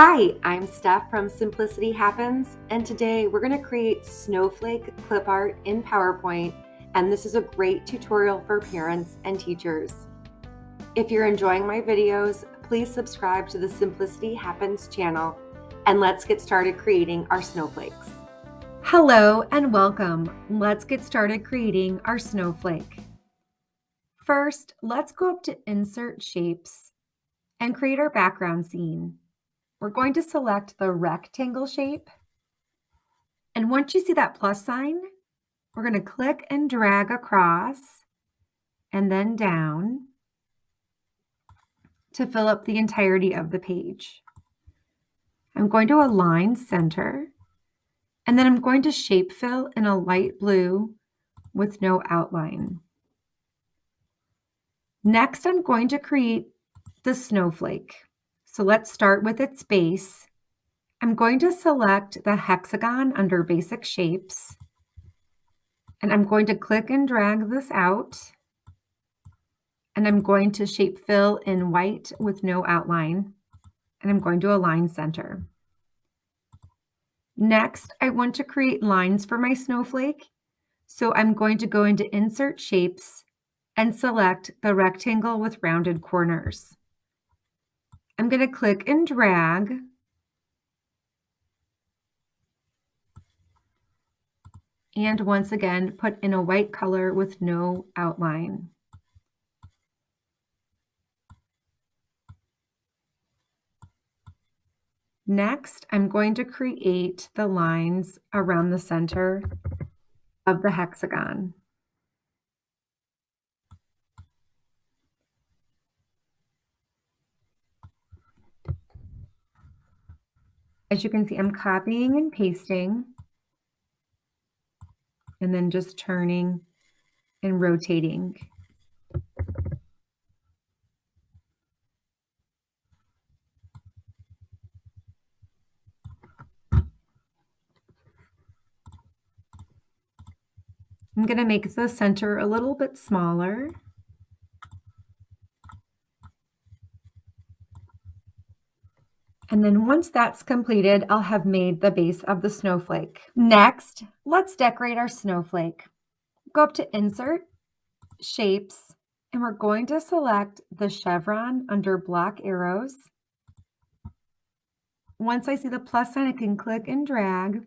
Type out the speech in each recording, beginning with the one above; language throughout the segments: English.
Hi, I'm Steph from Simplicity Happens, and today we're going to create Snowflake clip art in PowerPoint, and this is a great tutorial for parents and teachers. If you're enjoying my videos, please subscribe to the Simplicity Happens channel, and let's get started creating our snowflakes. Hello and welcome. Let's get started creating our snowflake. First, let's go up to Insert Shapes and create our background scene. We're going to select the rectangle shape. And once you see that plus sign, we're going to click and drag across and then down to fill up the entirety of the page. I'm going to align center, and then I'm going to shape fill in a light blue with no outline. Next, I'm going to create the snowflake. So let's start with its base. I'm going to select the hexagon under Basic Shapes, and I'm going to click and drag this out, and I'm going to shape fill in white with no outline, and I'm going to align center. Next, I want to create lines for my snowflake, so I'm going to go into Insert Shapes and select the rectangle with rounded corners. I'm going to click and drag, and once again, put in a white color with no outline. Next, I'm going to create the lines around the center of the hexagon. As you can see, I'm copying and pasting, and then just turning and rotating. I'm going to make the center a little bit smaller. And then once that's completed, I'll have made the base of the snowflake. Next, let's decorate our snowflake. Go up to Insert, Shapes, and we're going to select the chevron under black arrows. Once I see the plus sign, I can click and drag,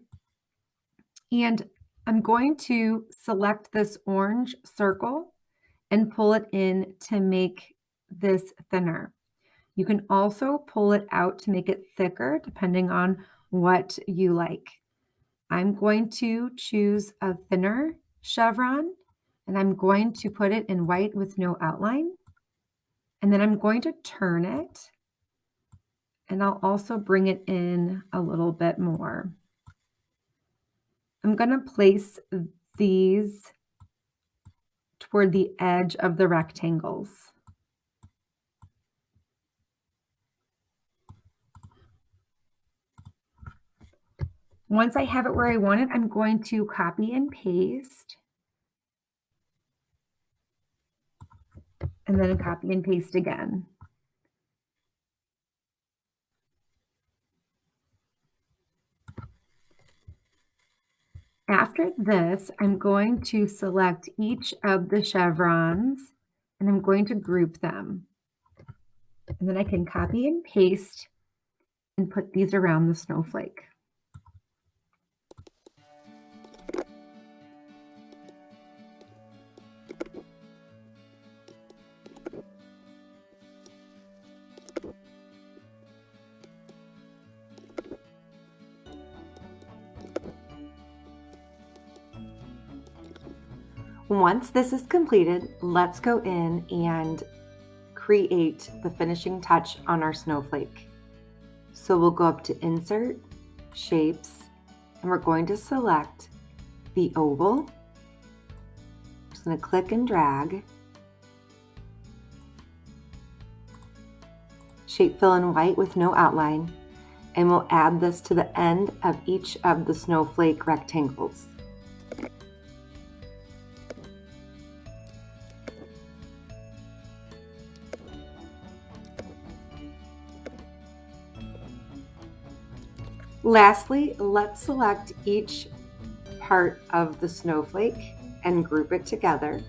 and I'm going to select this orange circle and pull it in to make this thinner. You can also pull it out to make it thicker depending on what you like. I'm going to choose a thinner chevron, and I'm going to put it in white with no outline. And then I'm going to turn it, and I'll also bring it in a little bit more. I'm going to place these toward the edge of the rectangles. Once I have it where I want it, I'm going to copy and paste, and then copy and paste again. After this, I'm going to select each of the chevrons, and I'm going to group them. And then I can copy and paste and put these around the snowflake. Once this is completed, let's go in and create the finishing touch on our snowflake. So we'll go up to Insert, Shapes, and we're going to select the oval. I'm just going to click and drag, shape fill in white with no outline, and we'll add this to the end of each of the snowflake rectangles. Lastly, let's select each part of the snowflake and group it together.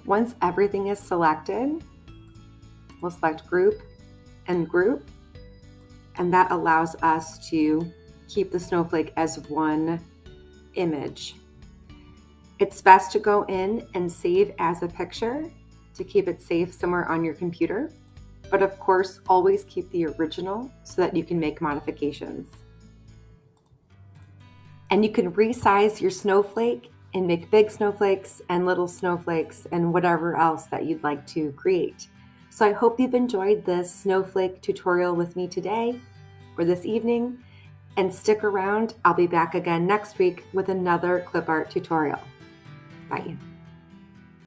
Once everything is selected, we'll select group, and that allows us to keep the snowflake as one image. It's best to go in and save as a picture to keep it safe somewhere on your computer, but of course, always keep the original so that you can make modifications. And you can resize your snowflake and make big snowflakes and little snowflakes and whatever else that you'd like to create. So I hope you've enjoyed this snowflake tutorial with me today or this evening, and stick around. I'll be back again next week with another clip art tutorial. Bye.